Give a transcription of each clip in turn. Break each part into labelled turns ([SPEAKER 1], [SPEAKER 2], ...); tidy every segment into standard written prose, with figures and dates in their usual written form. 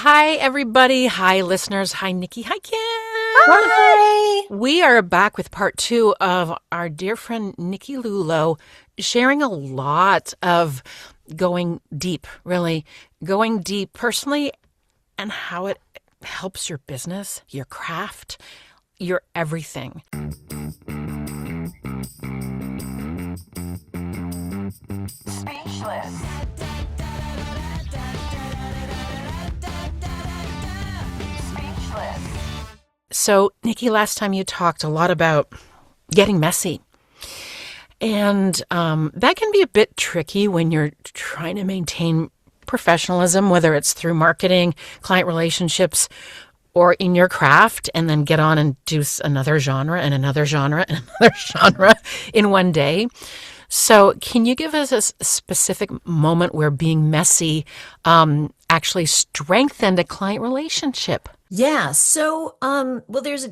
[SPEAKER 1] Hi, everybody. Hi, listeners. Hi, Nikki. Hi, Kim.
[SPEAKER 2] Hi.
[SPEAKER 1] We are back with part two of our dear friend Nikki Lu Lowe sharing a lot of going deep, really going deep personally, and how it helps your business, your craft, your everything.
[SPEAKER 3] Speechless. Speechless.
[SPEAKER 1] So, Nikki, last time you talked a lot about getting messy. And that can be a bit tricky when you're trying to maintain professionalism, whether it's through marketing, client relationships, or in your craft, and then get on and do another genre and another genre and another genre in one day. So, can you give us a specific moment where being messy actually strengthened a client relationship?
[SPEAKER 2] Yeah. Well, there's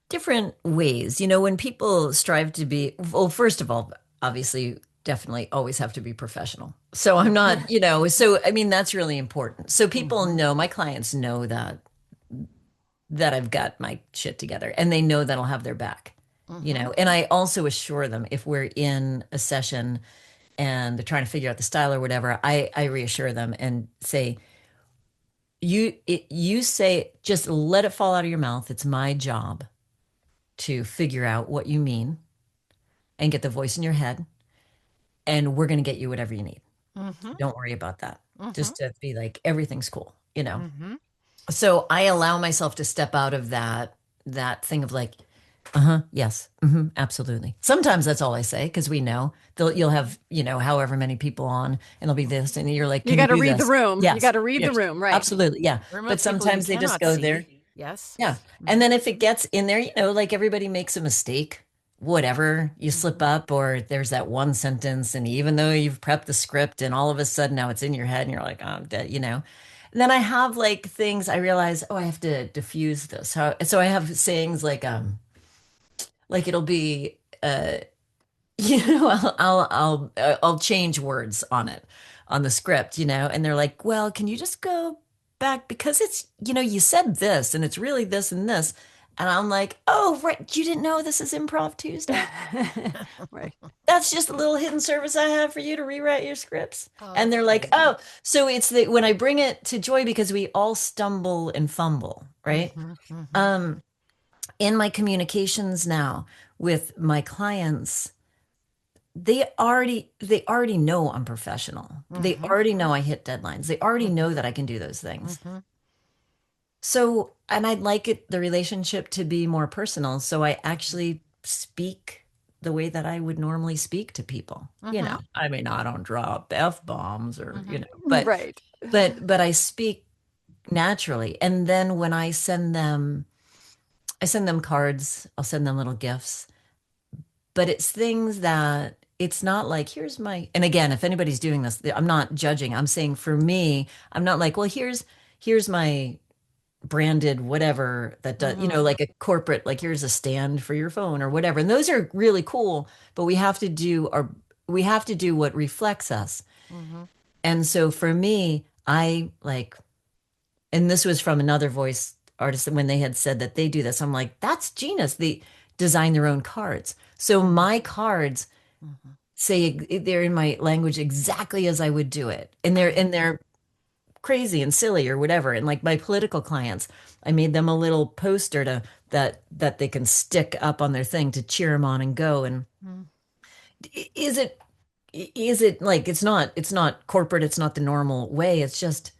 [SPEAKER 2] different ways. When people strive to be, well, first of all, obviously, definitely always have to be professional. So I'm not, I mean, that's really important. So people know, my clients know that I've got my shit together and they know that I'll have their back, and I also assure them if we're in a session and they're trying to figure out the style or whatever, I reassure them and say, you say, just let it fall out of your mouth. It's my job to figure out what you mean and get the voice in your head, and we're going to get you whatever you need. Don't worry about that. Just to be like, everything's cool. So I allow myself to step out of that thing of like, yes, absolutely. Sometimes that's all I say because we know you'll have however many people on, and it'll be this, and you're like,
[SPEAKER 4] You
[SPEAKER 2] can
[SPEAKER 4] got to
[SPEAKER 2] do
[SPEAKER 4] read the
[SPEAKER 2] this?
[SPEAKER 4] room. You
[SPEAKER 2] Yes,
[SPEAKER 4] got to read the
[SPEAKER 2] yes,
[SPEAKER 4] room, right?
[SPEAKER 2] absolutely, yeah.
[SPEAKER 1] Remote
[SPEAKER 2] But
[SPEAKER 1] people you
[SPEAKER 2] sometimes they just
[SPEAKER 1] cannot
[SPEAKER 2] go
[SPEAKER 1] see.
[SPEAKER 2] there,
[SPEAKER 1] Yes.
[SPEAKER 2] yeah. And then if it gets in there, like everybody makes a mistake, whatever, you slip up, or there's that one sentence, and even though you've prepped the script, and all of a sudden now it's in your head, and you're like, oh, I'm dead. And then I have like things I realize, oh, I have to diffuse this. So I have sayings like it'll be, I'll change words on it, on the script, and they're like, well, can you just go back because it's, you said this and it's really this and this. And I'm like, oh, right. You didn't know this is Improv Tuesday?
[SPEAKER 4] Right.
[SPEAKER 2] That's just a little hidden service I have for you to rewrite your scripts.
[SPEAKER 1] Oh,
[SPEAKER 2] And
[SPEAKER 1] that's
[SPEAKER 2] they're like,
[SPEAKER 1] great.
[SPEAKER 2] oh, so it's when I bring it to joy, because we all stumble and fumble, right? Um, in my communications now with my clients, they already know I'm professional. They already know I hit deadlines. They already know that I can do those things. So, and I'd like the relationship to be more personal. So I actually speak the way that I would normally speak to people. I mean, I don't drop F-bombs or, but,
[SPEAKER 4] Right.
[SPEAKER 2] but I speak naturally. And then when I send them cards, I'll send them little gifts, but it's things that it's not like, here's my, and again, if anybody's doing this, I'm not judging. I'm saying for me, I'm not like, well, here's my branded whatever that does, like a corporate, like here's a stand for your phone or whatever. And those are really cool, but we have to do what reflects us. And so for me, I like, and this was from another voice artist, when they had said that they do this, I'm like, that's genius. They design their own cards. So my cards say they're in my language exactly as I would do it. And they're crazy and silly or whatever. And like my political clients, I made them a little poster that they can stick up on their thing to cheer them on and go. And is it like, it's not corporate, it's not the normal way, it's just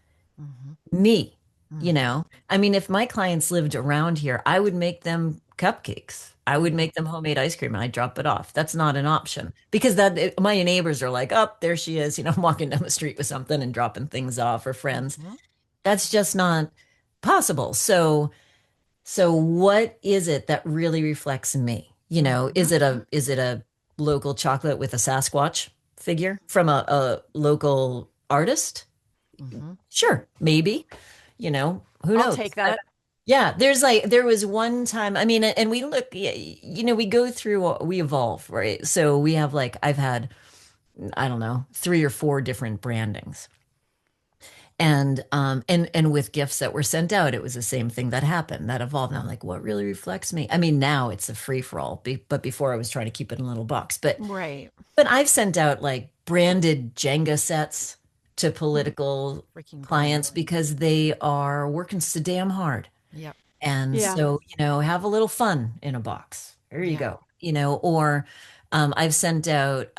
[SPEAKER 2] me. I mean, if my clients lived around here, I would make them cupcakes, I would make them homemade ice cream, and I drop it off. That's not an option because my neighbors are like, oh, there she is, I'm walking down the street with something and dropping things off for friends. That's just not possible. So what is it that really reflects me? Is it a local chocolate with a Sasquatch figure from a local artist? Sure, maybe. Who
[SPEAKER 4] I'll
[SPEAKER 2] knows?
[SPEAKER 4] take that.
[SPEAKER 2] Yeah, there was one time, I mean, and we look, we go through, we evolve, right? So we have like, I've had, I don't know, 3 or 4 different brandings. And with gifts that were sent out, it was the same thing that happened, that evolved. And I'm like, what really reflects me? I mean, now it's a free for all, but before I was trying to keep it in a little box.
[SPEAKER 1] Right.
[SPEAKER 2] But I've sent out like branded Jenga sets to political
[SPEAKER 1] Freaking
[SPEAKER 2] clients
[SPEAKER 1] brilliant.
[SPEAKER 2] because they are working so damn hard.
[SPEAKER 1] Yep.
[SPEAKER 2] And
[SPEAKER 4] Yeah.
[SPEAKER 2] so, have a little fun in a box. There you
[SPEAKER 1] Yeah.
[SPEAKER 2] go. Or I've sent out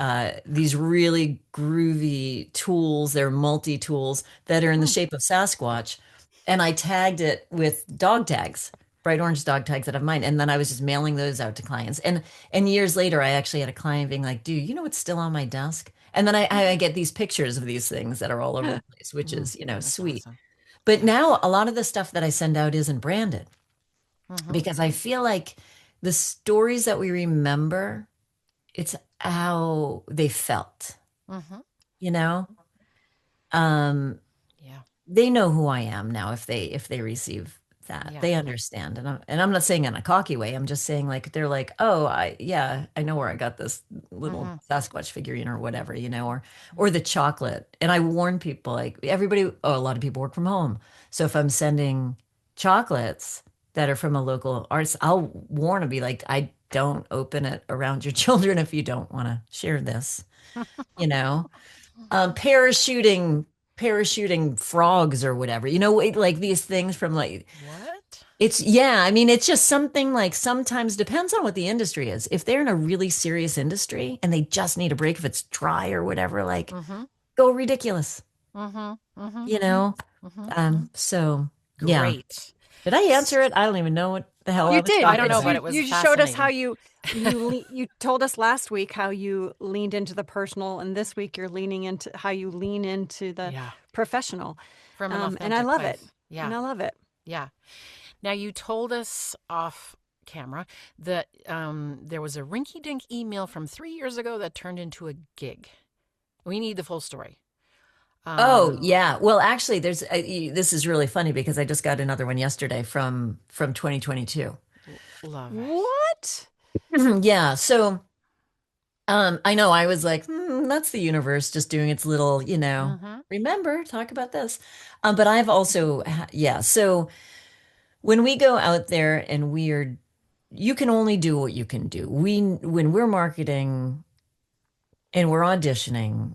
[SPEAKER 2] these really groovy tools. They're multi-tools that are in the shape of Sasquatch. And I tagged it with dog tags, bright orange dog tags that have mine. And then I was just mailing those out to clients. And years later, I actually had a client being like, dude, you know what's still on my desk? And then I get these pictures of these things that are all over the place, which is,
[SPEAKER 1] That's
[SPEAKER 2] sweet.
[SPEAKER 1] awesome.
[SPEAKER 2] But now a lot of the stuff that I send out isn't branded because I feel like the stories that we remember, it's how they felt,
[SPEAKER 1] Mm-hmm.
[SPEAKER 2] you know? Um,
[SPEAKER 1] Yeah.
[SPEAKER 2] they know who I am now if they receive that.
[SPEAKER 1] Yeah.
[SPEAKER 2] They understand. And I'm not saying in a cocky way. I'm just saying like they're like, "Oh, I know where I got this little Sasquatch figurine or whatever, or the chocolate." And I warn people like a lot of people work from home. So if I'm sending chocolates that are from a local artist, I'll warn and be like, "I don't open it around your children if you don't want to share this." You know? Parachuting frogs or whatever, like these things from like
[SPEAKER 1] What?
[SPEAKER 2] I mean, it's just something like sometimes depends on what the industry is. If they're in a really serious industry and they just need a break, if it's dry or whatever, like
[SPEAKER 1] Mm-hmm.
[SPEAKER 2] go ridiculous,
[SPEAKER 1] Mm-hmm. Mm-hmm.
[SPEAKER 2] you know?
[SPEAKER 1] Mm-hmm.
[SPEAKER 2] So yeah.
[SPEAKER 1] Great.
[SPEAKER 2] Did I answer it? I don't even know what the hell I
[SPEAKER 4] You
[SPEAKER 2] was
[SPEAKER 4] did.
[SPEAKER 1] I
[SPEAKER 2] talking
[SPEAKER 1] don't know,
[SPEAKER 2] about.
[SPEAKER 1] but it was
[SPEAKER 4] You showed us how
[SPEAKER 1] fascinating.
[SPEAKER 4] you told us last week how you leaned into the personal, and this week you're leaning into how you lean into the
[SPEAKER 1] Yeah.
[SPEAKER 4] professional.
[SPEAKER 1] From an
[SPEAKER 4] And I
[SPEAKER 1] authentic
[SPEAKER 4] love
[SPEAKER 1] place.
[SPEAKER 4] it.
[SPEAKER 1] Yeah.
[SPEAKER 4] And I love it.
[SPEAKER 1] Yeah. Now, you told us off camera that there was a rinky dink email from 3 years ago that turned into a gig. We need the full story.
[SPEAKER 2] Oh, yeah. Well, actually, this is really funny because I just got another one yesterday from 2022.
[SPEAKER 1] Love it.
[SPEAKER 4] What?
[SPEAKER 2] Yeah. So I know I was like, that's the universe just doing its little,
[SPEAKER 1] Mm-hmm.
[SPEAKER 2] remember, talk about this. But I've also, yeah. So when we go out there and you can only do what you can do. When we're marketing and we're auditioning,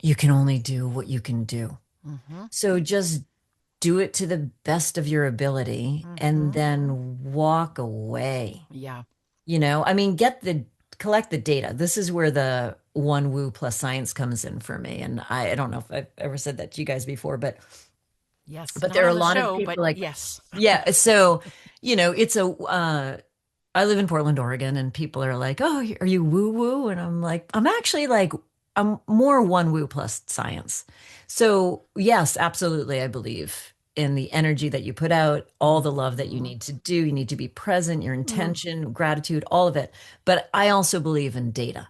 [SPEAKER 2] you can only do what you can do.
[SPEAKER 1] Mm-hmm.
[SPEAKER 2] So just do it to the best of your ability and then walk away.
[SPEAKER 1] Yeah.
[SPEAKER 2] I mean, collect the data. This is where the one woo plus science comes in for me. And I don't know if I've ever said that to you guys before, but
[SPEAKER 1] Yes.
[SPEAKER 2] but
[SPEAKER 1] Not
[SPEAKER 2] there are
[SPEAKER 1] on
[SPEAKER 2] a
[SPEAKER 1] the
[SPEAKER 2] lot of
[SPEAKER 1] show,
[SPEAKER 2] people
[SPEAKER 1] but
[SPEAKER 2] like,
[SPEAKER 1] yes.
[SPEAKER 2] yeah. So, I live in Portland, Oregon, and people are like, "Oh, are you woo woo?" And I'm like, I'm actually like, I'm more one woo plus science. So yes, absolutely, I believe in the energy that you put out, all the love that you need to do. You need to be present, your intention, gratitude, all of it. But I also believe in data.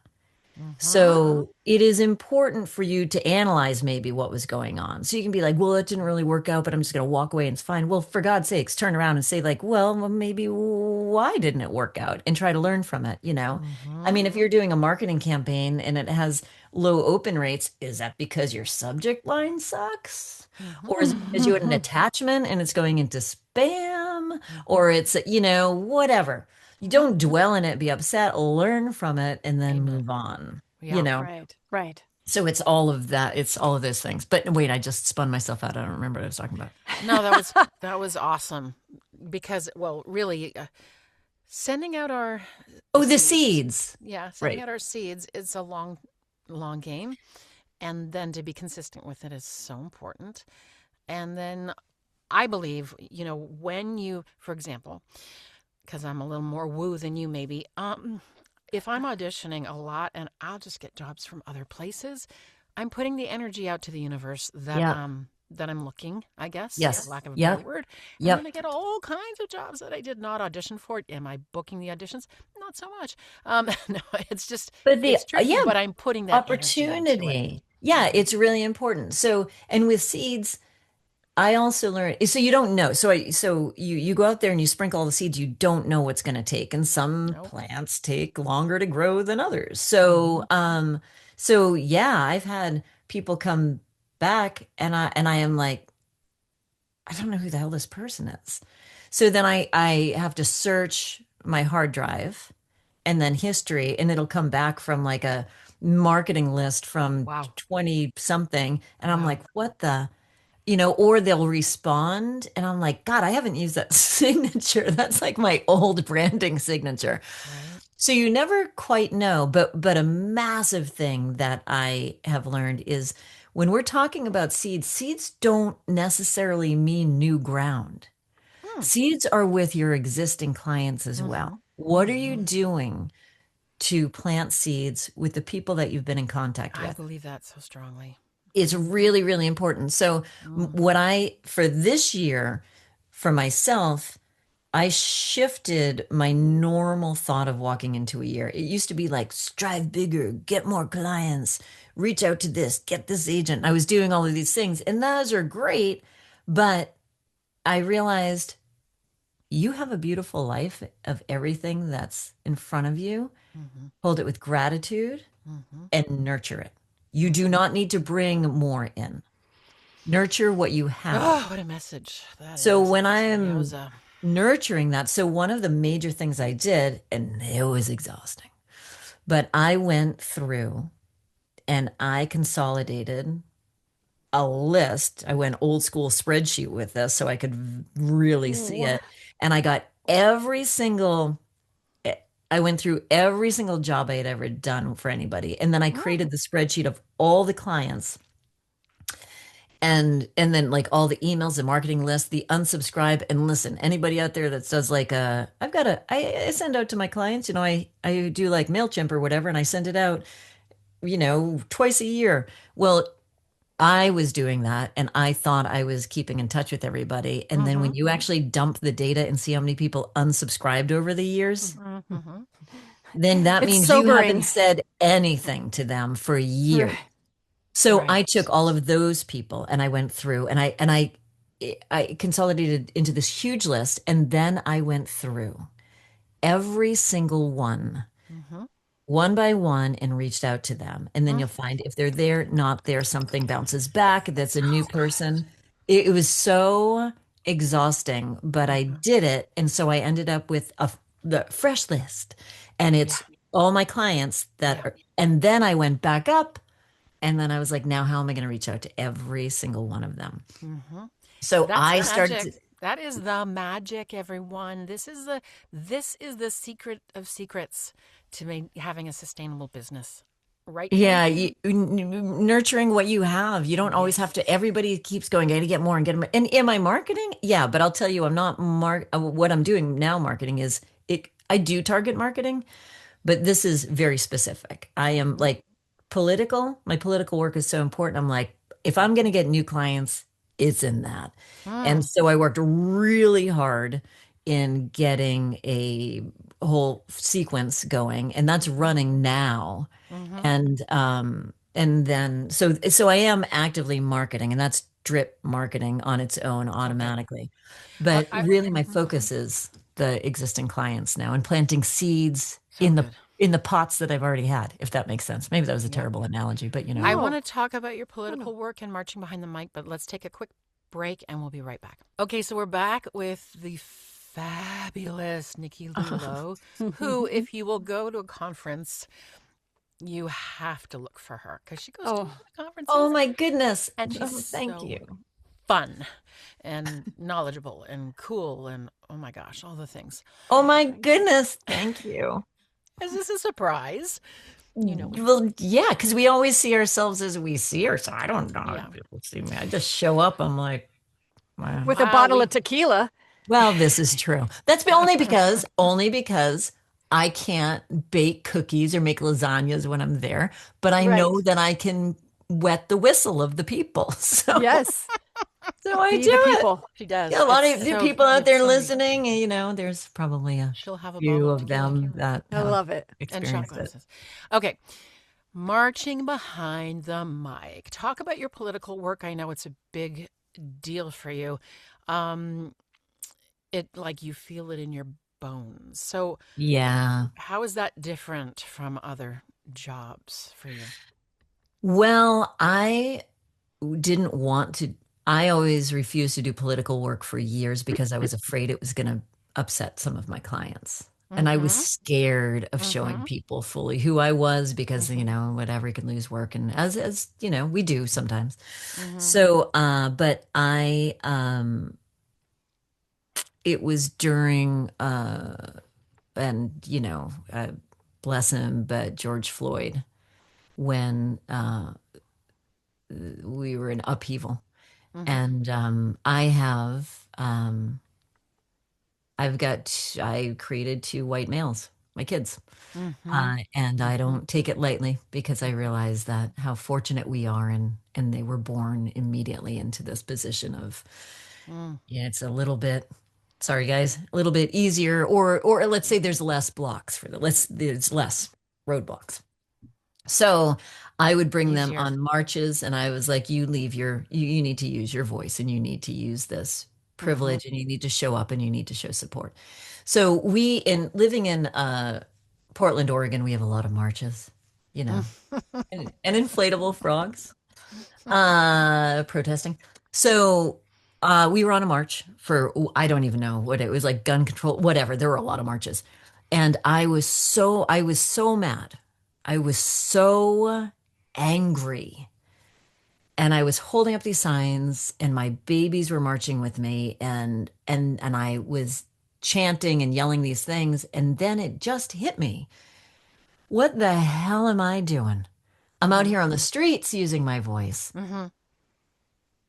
[SPEAKER 2] So it is important for you to analyze maybe what was going on. So you can be like, well, it didn't really work out, but I'm just going to walk away and it's fine. Well, for God's sakes, turn around and say like, well, maybe why didn't it work out? And try to learn from it. I mean, if you're doing a marketing campaign and it has low open rates, is that because your subject line sucks? Or is it because you had an attachment and it's going into spam? Or it's, whatever. You don't dwell in it, be upset, learn from it, and then move on.
[SPEAKER 1] Yeah.
[SPEAKER 4] Right. Right.
[SPEAKER 2] So it's all of that. It's all of those things. But wait, I just spun myself out. I don't remember what I was talking about.
[SPEAKER 1] No, that was awesome because, well, really, sending out our
[SPEAKER 2] Oh, the seeds.
[SPEAKER 1] yeah, sending
[SPEAKER 2] Right.
[SPEAKER 1] out our seeds is a long, long game, and then to be consistent with it is so important. And then I believe, when you, for example, because I'm a little more woo than you maybe, if I'm auditioning a lot and I'll just get jobs from other places, I'm putting the energy out to the universe that
[SPEAKER 2] Yeah.
[SPEAKER 1] that I'm looking, I guess,
[SPEAKER 2] Yes.
[SPEAKER 1] for lack of a
[SPEAKER 2] Yep.
[SPEAKER 1] better word. And
[SPEAKER 2] Yep.
[SPEAKER 1] then I get all kinds of jobs that I did not audition for. Am I booking the auditions? Not so much. No, it's just
[SPEAKER 2] But
[SPEAKER 1] it's tricky,
[SPEAKER 2] yeah,
[SPEAKER 1] but I'm putting that energy into it.
[SPEAKER 2] opportunity. Yeah, it's really important. So, and with seeds, I also learned, so you don't know. So you go out there and you sprinkle all the seeds, you don't know what's going to take. And some
[SPEAKER 1] Nope.
[SPEAKER 2] plants take longer to grow than others. So yeah, I've had people come back and I am like, I don't know who the hell this person is. So then I have to search my hard drive and then history, and it'll come back from like a marketing list from
[SPEAKER 1] Wow.
[SPEAKER 2] 20 something. And I'm
[SPEAKER 1] Wow.
[SPEAKER 2] like, what the, or they'll respond. And I'm like, God, I haven't used that signature. That's like my old branding signature.
[SPEAKER 1] Right.
[SPEAKER 2] So you never quite know, but a massive thing that I have learned is when we're talking about seeds, seeds don't necessarily mean new ground.
[SPEAKER 1] Hmm.
[SPEAKER 2] Seeds are with your existing clients as well. What are you doing to plant seeds with the people that you've been in contact
[SPEAKER 1] I
[SPEAKER 2] with?
[SPEAKER 1] believe that so strongly.
[SPEAKER 2] It's really, really important. So for this year, for myself, I shifted my normal thought of walking into a year. It used to be like strive bigger, get more clients, reach out to this, get this agent. I was doing all of these things, and those are great. But I realized you have a beautiful life of everything that's in front of you. Hold it with gratitude and nurture it. You do not need to bring more in. Nurture what you have.
[SPEAKER 1] Oh, what a message that
[SPEAKER 2] So
[SPEAKER 1] is.
[SPEAKER 2] when I'm
[SPEAKER 1] Yowza.
[SPEAKER 2] nurturing that, so one of the major things I did, and it was exhausting, but I went through and I consolidated a list. I went old school spreadsheet with this so I could really see
[SPEAKER 4] Wha-
[SPEAKER 2] it. And I went through every single job I had ever done for anybody. And then I created the spreadsheet of all the clients and then like all the emails, the marketing list, the unsubscribe. And listen, anybody out there that does like I send out to my clients, I do like MailChimp or whatever, and I send it out, twice a year. Well, I was doing that and I thought I was keeping in touch with everybody. And then when you actually dump the data and see how many people unsubscribed over the years, then that
[SPEAKER 4] It's
[SPEAKER 2] means you haven't
[SPEAKER 4] sobering.
[SPEAKER 2] said anything to them for years.
[SPEAKER 4] Right.
[SPEAKER 2] So
[SPEAKER 1] Right.
[SPEAKER 2] I took all of those people and I went through and I consolidated into this huge list, and then I went through every single one by one, and reached out to them. And then you'll find if they're there, not there, something bounces back. That's a new person. It was so exhausting, but I did it. And so I ended up with the fresh list, and it's all my clients that
[SPEAKER 1] Yeah.
[SPEAKER 2] are, and then I went back up. And then I was like, now how am I going to reach out to every single one of them? So
[SPEAKER 1] That's
[SPEAKER 2] I
[SPEAKER 1] the
[SPEAKER 2] started
[SPEAKER 1] magic. That is the magic, everyone. This is the secret of secrets to having a sustainable business. Right?
[SPEAKER 2] yeah,
[SPEAKER 1] Nikki?
[SPEAKER 2] nurturing what you have. You don't always have to, everybody keeps going, I got to get more and get more. And am I marketing? Yeah, but I'll tell you, I'm not what I'm doing now marketing is I do target marketing, but this is very specific. I am like my political work is so important. I'm like, if I'm going to get new clients, it's in that. And so I worked really hard in getting a whole sequence going, and that's running now. And then so I am actively marketing, and that's drip marketing on its own automatically. But
[SPEAKER 1] I
[SPEAKER 2] really my focus is the existing clients now and planting seeds
[SPEAKER 1] so good.
[SPEAKER 2] in the pots that I've already had, if that makes sense. Maybe that was a terrible analogy, but
[SPEAKER 1] I
[SPEAKER 4] No.
[SPEAKER 1] want to talk about your political work and marching behind the mic, but let's take a quick break and we'll be right back. Okay, so we're back with the fabulous Nikki Lu Lowe, who, if you will go to a conference, you have to look for her because she goes to all the conferences.
[SPEAKER 2] Oh my goodness.
[SPEAKER 1] And she's
[SPEAKER 2] Thank
[SPEAKER 1] so
[SPEAKER 2] you.
[SPEAKER 1] fun and knowledgeable and cool and oh my gosh, all the things.
[SPEAKER 2] Oh my goodness. Thank you.
[SPEAKER 1] Is this a surprise?
[SPEAKER 2] Well, yeah, because we always see ourselves as we see her. So I don't know how people see me. I just show up. I'm like, wow.
[SPEAKER 4] With a bottle of tequila.
[SPEAKER 2] Well, this is true. That's only because I can't bake cookies or make lasagnas when I'm there, but I know
[SPEAKER 4] Right.
[SPEAKER 2] that I can wet the whistle of the people. So,
[SPEAKER 4] Yes.
[SPEAKER 2] so I
[SPEAKER 4] Be
[SPEAKER 2] do
[SPEAKER 4] the
[SPEAKER 2] it.
[SPEAKER 4] people.
[SPEAKER 1] She does.
[SPEAKER 2] Yeah, a lot
[SPEAKER 1] It's
[SPEAKER 2] of
[SPEAKER 1] so-
[SPEAKER 2] people out
[SPEAKER 1] it's
[SPEAKER 2] there
[SPEAKER 1] so neat.
[SPEAKER 2] listening, and, there's probably a
[SPEAKER 1] She'll have a
[SPEAKER 2] few
[SPEAKER 1] bottle of
[SPEAKER 2] of
[SPEAKER 1] tequila
[SPEAKER 2] them
[SPEAKER 1] here.
[SPEAKER 2] that
[SPEAKER 4] I
[SPEAKER 2] have
[SPEAKER 4] love it.
[SPEAKER 1] And shot
[SPEAKER 2] experienced it.
[SPEAKER 1] glasses. Okay. Marching behind the mic. Talk about your political work. I know it's a big deal for you. It like you feel it in your bones. So
[SPEAKER 2] Yeah.
[SPEAKER 1] how is that different from other jobs for you?
[SPEAKER 2] Well, I didn't want to. I always refused to do political work for years because I was afraid it was going to upset some of my clients. And I was
[SPEAKER 1] Mm-hmm.
[SPEAKER 2] scared of showing
[SPEAKER 1] Mm-hmm.
[SPEAKER 2] people fully who I was because,
[SPEAKER 1] Mm-hmm.
[SPEAKER 2] whatever, you can lose work. And as we do sometimes.
[SPEAKER 1] Mm-hmm.
[SPEAKER 2] So, but it was during, and, bless him, but George Floyd, when we were in upheaval.
[SPEAKER 1] Mm-hmm.
[SPEAKER 2] And I created two white males, my kids.
[SPEAKER 1] Mm-hmm.
[SPEAKER 2] And I don't take it lightly because I realize that how fortunate we are, and they were born immediately into this position of,
[SPEAKER 1] Mm.
[SPEAKER 2] yeah, it's a little bit, sorry guys, a little bit easier, or let's say there's less blocks there's less roadblocks. So I would bring them
[SPEAKER 1] Easier.
[SPEAKER 2] on marches, and I was like, you need to use your voice, and you need to use this
[SPEAKER 1] Mm-hmm.
[SPEAKER 2] privilege, and you need to show up, and you need to show support. So in living in Portland, Oregon, we have a lot of marches, and inflatable frogs protesting. So we were on a march for, I don't even know what it was, like gun control, whatever. There were a lot of marches. And I was so mad. I was so angry. And I was holding up these signs, and my babies were marching with me, and I was chanting and yelling these things. And then it just hit me. What the hell am I doing? I'm out
[SPEAKER 1] Mm-hmm.
[SPEAKER 2] here on the streets using my voice.
[SPEAKER 1] Mm-hmm.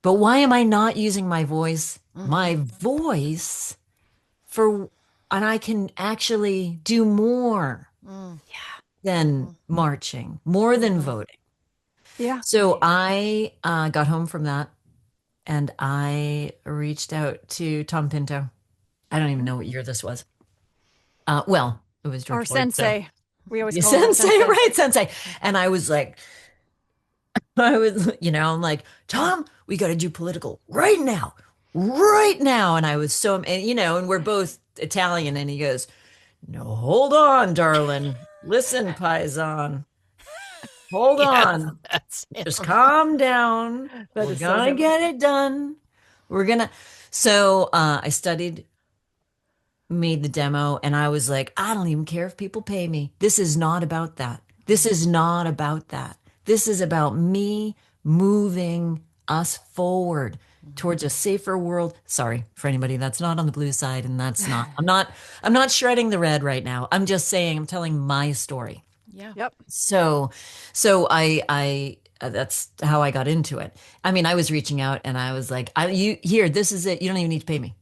[SPEAKER 2] But why am I not using my voice?
[SPEAKER 1] Mm-hmm.
[SPEAKER 2] My voice for, and I can actually do more
[SPEAKER 1] Mm.
[SPEAKER 2] than
[SPEAKER 1] Mm-hmm.
[SPEAKER 2] marching, more than
[SPEAKER 1] Mm-hmm.
[SPEAKER 2] voting.
[SPEAKER 4] Yeah.
[SPEAKER 2] So I got home from that, and I reached out to Tom Pinto. I don't even know what year this was. Well, it was
[SPEAKER 4] Our
[SPEAKER 2] George Floyd. So
[SPEAKER 4] sensei. We always call him our
[SPEAKER 2] sensei,
[SPEAKER 4] sensei.
[SPEAKER 2] right? Sensei. And I was like, I'm like, Tom, we got to do political right now, right now. And I was so, and we're both Italian. And he goes, no, hold on, darling. Listen, Paisan, hold
[SPEAKER 1] Yes,
[SPEAKER 2] on.
[SPEAKER 1] that's
[SPEAKER 2] Just
[SPEAKER 1] him.
[SPEAKER 2] calm down.
[SPEAKER 4] That
[SPEAKER 2] We're
[SPEAKER 4] is so
[SPEAKER 2] gonna
[SPEAKER 4] him.
[SPEAKER 2] get it done. We're gonna. So I studied, made the demo, and I was like, I don't even care if people pay me. This is not about that. This is not about that. This is about me moving us forward towards a safer world. Sorry for anybody that's not on the blue side, and that's not. I'm not shredding the red right now. I'm just saying, I'm telling my story.
[SPEAKER 1] Yeah.
[SPEAKER 4] Yep.
[SPEAKER 2] So, that's how I got into it. I mean, I was reaching out, and I was like, you here, this is it. You don't even need to pay me,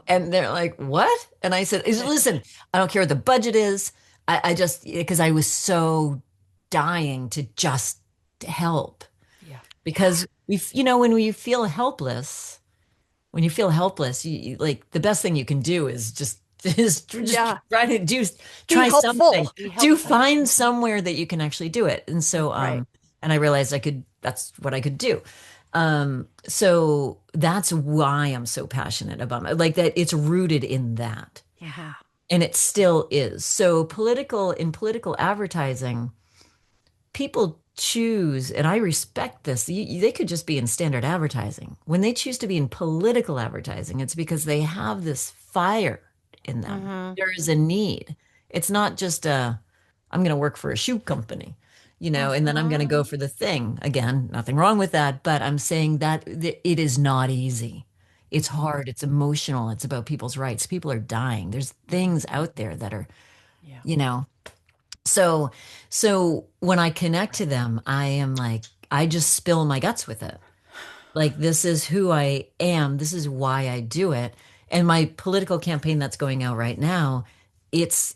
[SPEAKER 2] And they're like, what? And I said, listen, I don't care what the budget is. I just, because I was so dying to just help,
[SPEAKER 1] Yeah.
[SPEAKER 2] because when you feel helpless, like the best thing you can do is just
[SPEAKER 4] Yeah. Be
[SPEAKER 2] try something,
[SPEAKER 4] helpful.
[SPEAKER 1] Be
[SPEAKER 2] do
[SPEAKER 1] helpful.
[SPEAKER 2] find somewhere that you can actually do it. And so,
[SPEAKER 4] Right.
[SPEAKER 2] and I realized that's what I could do. So that's why I'm so passionate about like that. It's rooted in that,
[SPEAKER 4] Yeah.
[SPEAKER 2] and it still is. So in political advertising, people choose, and I respect this. They could just be in standard advertising. When they choose to be in political advertising, it's because they have this fire in them.
[SPEAKER 1] Mm-hmm.
[SPEAKER 2] There is a need. It's not just I'm going to work for a shoe company, and then I'm going to go
[SPEAKER 1] Mm-hmm.
[SPEAKER 2] for the thing. Again, nothing wrong with that, but I'm saying that it is not easy. It's hard. It's emotional. It's about people's rights. People are dying. There's things out there that are,
[SPEAKER 1] Yeah.
[SPEAKER 2] you know, so, when I connect to them, I am like, I just spill my guts with it. Like, this is who I am. This is why I do it. And my political campaign that's going out right now, it's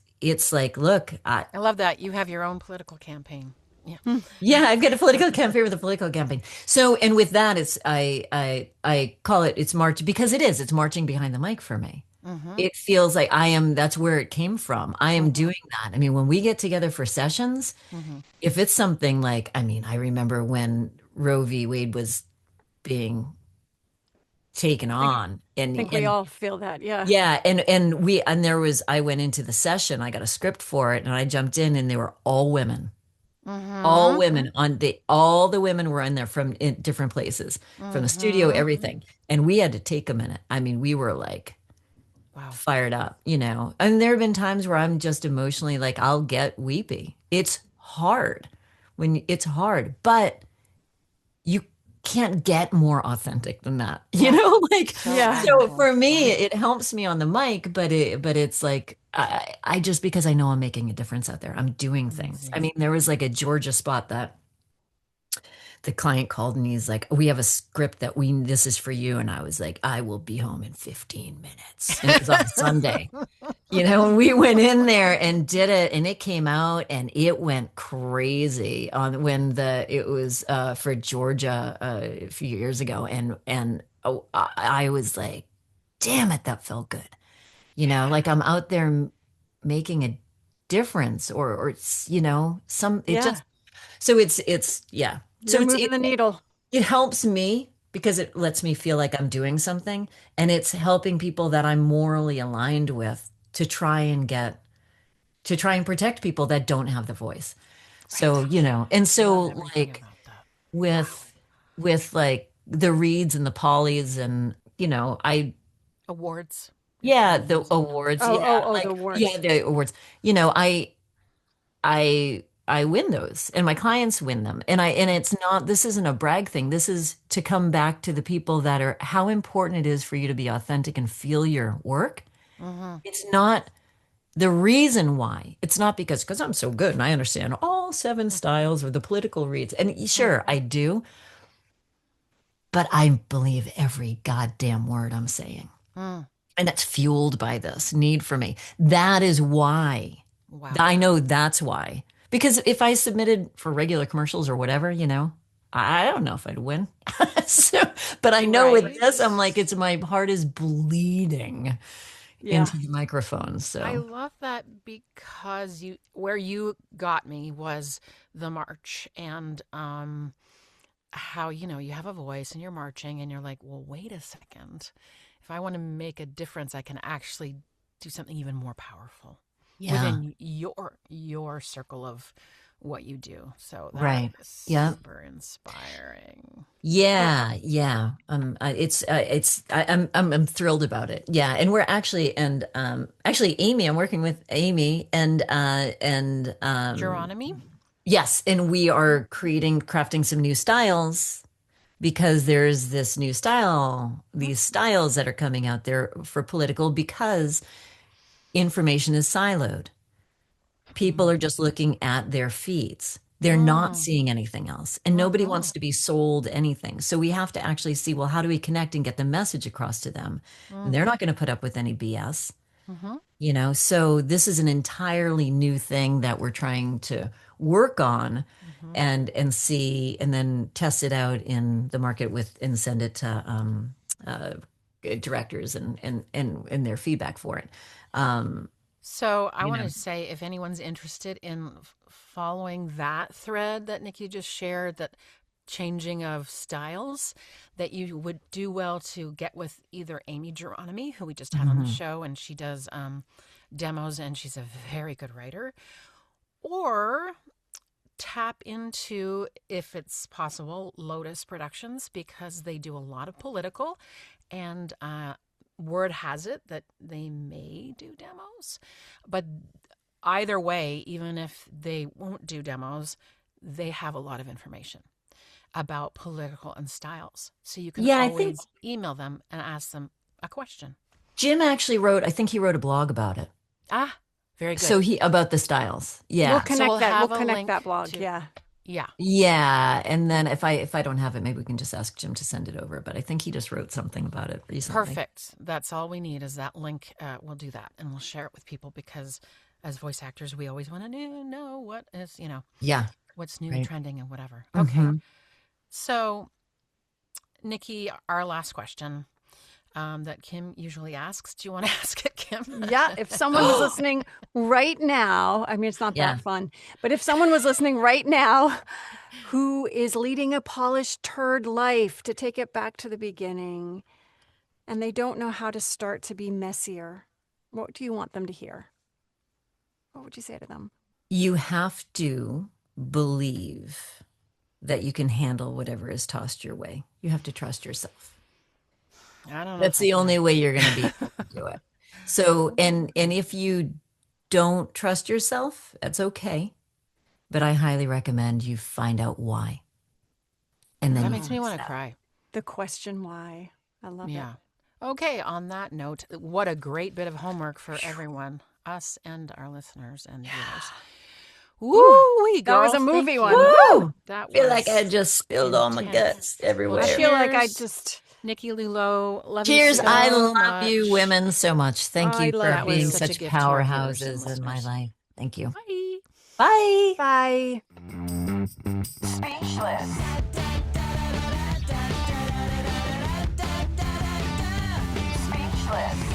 [SPEAKER 2] like, look,
[SPEAKER 1] I love that. You have your own political campaign. Yeah.
[SPEAKER 2] yeah, I've got a political campaign with a political campaign. So, and with that, I call it's march, because it's marching behind the mic for me.
[SPEAKER 1] Mm-hmm.
[SPEAKER 2] It feels like that's where it came from. I am doing that. I mean, when we get together for sessions,
[SPEAKER 1] Mm-hmm.
[SPEAKER 2] if it's something like, I mean, I remember when Roe v. Wade was being taken on,
[SPEAKER 4] I think we all feel that. Yeah.
[SPEAKER 2] yeah, and I went into the session, I got a script for it, and I jumped in, and they were all women. All
[SPEAKER 1] Mm-hmm.
[SPEAKER 2] women all the women were in there from in different places, from the studio,
[SPEAKER 1] Mm-hmm.
[SPEAKER 2] everything. And we had to take a minute. I mean, we were like
[SPEAKER 1] Wow.
[SPEAKER 2] fired up, you know. And there have been times where I'm just emotionally like I'll get weepy. It's hard it's hard, but you can't get more authentic than that. You
[SPEAKER 1] Yeah.
[SPEAKER 2] know, like
[SPEAKER 1] So
[SPEAKER 4] Yeah.
[SPEAKER 2] so
[SPEAKER 1] vulnerable.
[SPEAKER 2] for me
[SPEAKER 1] Wow.
[SPEAKER 2] it helps me on the mic, but it's like I just because I know I'm making a difference out there. I'm doing things. I
[SPEAKER 1] Amazing.
[SPEAKER 2] mean, there was like a Georgia spot that the client called and he's like, we have a script that this is for you. And I was like, I will be home in 15 minutes. And it was on a Sunday, you know, and we went in there and did it and it came out and it went crazy on when it was for Georgia a few years ago. And oh, I was like, damn it, that felt good. You know, like I'm out there making a difference or you know, it
[SPEAKER 4] Yeah.
[SPEAKER 2] just, so yeah. So
[SPEAKER 4] You're moving the needle.
[SPEAKER 2] it helps me because it lets me feel like I'm doing something and it's helping people that I'm morally aligned with to try and protect people that don't have the voice. So,
[SPEAKER 1] Right.
[SPEAKER 2] you know, and
[SPEAKER 1] I love
[SPEAKER 2] so
[SPEAKER 1] everything
[SPEAKER 2] like
[SPEAKER 1] about that. Wow.
[SPEAKER 2] with like the Reeds and the Pollys and you know,
[SPEAKER 1] Awards. If
[SPEAKER 2] yeah,
[SPEAKER 1] anyone
[SPEAKER 2] the
[SPEAKER 1] wants to know.
[SPEAKER 2] awards, yeah,
[SPEAKER 4] Oh, the
[SPEAKER 2] like yeah,
[SPEAKER 4] awards.
[SPEAKER 2] the awards. You know, I win those and my clients win them. And it's not, this isn't a brag thing. This is to come back to the people that are how important it is for you to be authentic and feel your work.
[SPEAKER 1] Mm-hmm.
[SPEAKER 2] It's not the reason why. It's not because I'm so good and I understand all seven styles or the political reads. And sure, I do, but I believe every goddamn word I'm saying.
[SPEAKER 1] Mm.
[SPEAKER 2] And that's fueled by this need for me. That is why.
[SPEAKER 1] Wow.
[SPEAKER 2] I know that's why. Because if I submitted for regular commercials or whatever, you know, I don't know if I'd win. So, but I know with
[SPEAKER 1] Right.
[SPEAKER 2] this, I'm like, it's my heart is bleeding
[SPEAKER 4] Yeah.
[SPEAKER 2] into the microphone.
[SPEAKER 1] I
[SPEAKER 2] So,
[SPEAKER 1] love that because where you got me was the march and how you have a voice and you're marching and you're like, well, wait a second. If I want to make a difference, I can actually do something even more powerful
[SPEAKER 2] yeah,
[SPEAKER 1] within your circle of what you do. So that
[SPEAKER 2] right.
[SPEAKER 1] is
[SPEAKER 2] Yeah.
[SPEAKER 1] super inspiring.
[SPEAKER 4] Well,
[SPEAKER 2] Yeah. I'm thrilled about it. Yeah. And we're actually, actually Amy, I'm working with Amy
[SPEAKER 1] Geronimi?
[SPEAKER 2] yes, and we are crafting some new styles because there's this new style, these styles that are coming out there for political because information is siloed. People are just looking at their feeds. They're not
[SPEAKER 1] Mm,
[SPEAKER 2] seeing anything else, and nobody
[SPEAKER 1] mm-hmm,
[SPEAKER 2] wants to be sold anything. So we have to actually see, well, how do we connect and get the message across to them? And
[SPEAKER 1] mm,
[SPEAKER 2] they're not going to put up with any BS,
[SPEAKER 1] mm-hmm.
[SPEAKER 2] you know? So this is an entirely new thing that we're trying to work on
[SPEAKER 1] Mm-hmm.
[SPEAKER 2] and see and then test it out in the market and send it to uh, directors and their feedback for it. Um,
[SPEAKER 1] So I
[SPEAKER 2] you
[SPEAKER 1] want
[SPEAKER 2] know,
[SPEAKER 1] to say if anyone's interested in following that thread that Nikki just shared, that changing of styles, that you would do well to get with either Amy Geronimi, who we just had on the
[SPEAKER 2] mhm.
[SPEAKER 1] show, and she does demos and she's a very good writer, or tap into, if it's possible, Lotus Productions because they do a lot of political and word has it that they may do demos. But either way, even if they won't do demos, they have a lot of information about political and styles. So you can
[SPEAKER 2] Yeah, I think
[SPEAKER 1] always email them and ask them a question.
[SPEAKER 2] Jim actually I think he wrote a blog about it.
[SPEAKER 1] Ah, very good.
[SPEAKER 2] So about the styles.
[SPEAKER 4] we'll
[SPEAKER 2] Yeah.
[SPEAKER 1] So
[SPEAKER 4] connect
[SPEAKER 1] we'll
[SPEAKER 4] that. We'll
[SPEAKER 1] have a
[SPEAKER 4] connect
[SPEAKER 1] link
[SPEAKER 4] that blog.
[SPEAKER 1] to,
[SPEAKER 4] Yeah.
[SPEAKER 1] yeah,
[SPEAKER 2] Yeah. And then if I don't have it, maybe we can just ask Jim to send it over. But I think he just wrote something about it recently.
[SPEAKER 1] perfect. That's all we need is that link. We'll do that and we'll share it with people because as voice actors, we always want to know what is,
[SPEAKER 2] Yeah.
[SPEAKER 1] what's new and
[SPEAKER 2] Right.
[SPEAKER 1] trending and whatever. Okay.
[SPEAKER 2] Hmm.
[SPEAKER 1] So, Nikki, our last question that Kim usually asks. Do you want to ask it, Kim?
[SPEAKER 4] Yeah. If someone was listening right now, I mean, it's not
[SPEAKER 2] Yeah.
[SPEAKER 4] that fun, but if someone was listening right now who is leading a polished turd life, to take it back to the beginning, and they don't know how to start to be messier, what do you want them to hear? What would you say to them?
[SPEAKER 2] You have to believe that you can handle whatever is tossed your way. You have to trust yourself.
[SPEAKER 1] I don't know.
[SPEAKER 2] That's the only way you're going to be able to do it. So, and if you don't trust yourself, that's okay. But I highly recommend you find out why. And then
[SPEAKER 1] That
[SPEAKER 2] you
[SPEAKER 1] makes me
[SPEAKER 2] fix
[SPEAKER 1] want to
[SPEAKER 2] that.
[SPEAKER 1] cry.
[SPEAKER 4] The question why. I love it.
[SPEAKER 1] Yeah. Okay, on that note, what a great bit of homework for everyone, us and our listeners and viewers. Woo-wee,
[SPEAKER 4] That was
[SPEAKER 1] girl,
[SPEAKER 4] a movie
[SPEAKER 1] thank
[SPEAKER 4] one.
[SPEAKER 1] you.
[SPEAKER 2] Woo!
[SPEAKER 1] That
[SPEAKER 2] I feel
[SPEAKER 1] was
[SPEAKER 2] like I just spilled all my
[SPEAKER 1] intense.
[SPEAKER 2] guts everywhere.
[SPEAKER 4] I feel like I
[SPEAKER 1] Cheers.
[SPEAKER 4] just.
[SPEAKER 1] Nikki Lu Lowe, love
[SPEAKER 2] Cheers.
[SPEAKER 1] you so
[SPEAKER 2] I love
[SPEAKER 1] much.
[SPEAKER 2] you women so much. Thank
[SPEAKER 4] I
[SPEAKER 2] you
[SPEAKER 4] love
[SPEAKER 2] for
[SPEAKER 1] That was
[SPEAKER 2] being
[SPEAKER 1] such a
[SPEAKER 2] such
[SPEAKER 1] gift to our viewers and
[SPEAKER 2] powerhouses in my
[SPEAKER 1] listeners.
[SPEAKER 2] life. Thank you.
[SPEAKER 1] Bye.
[SPEAKER 2] Bye.
[SPEAKER 4] Bye.
[SPEAKER 3] Speechless. Speechless.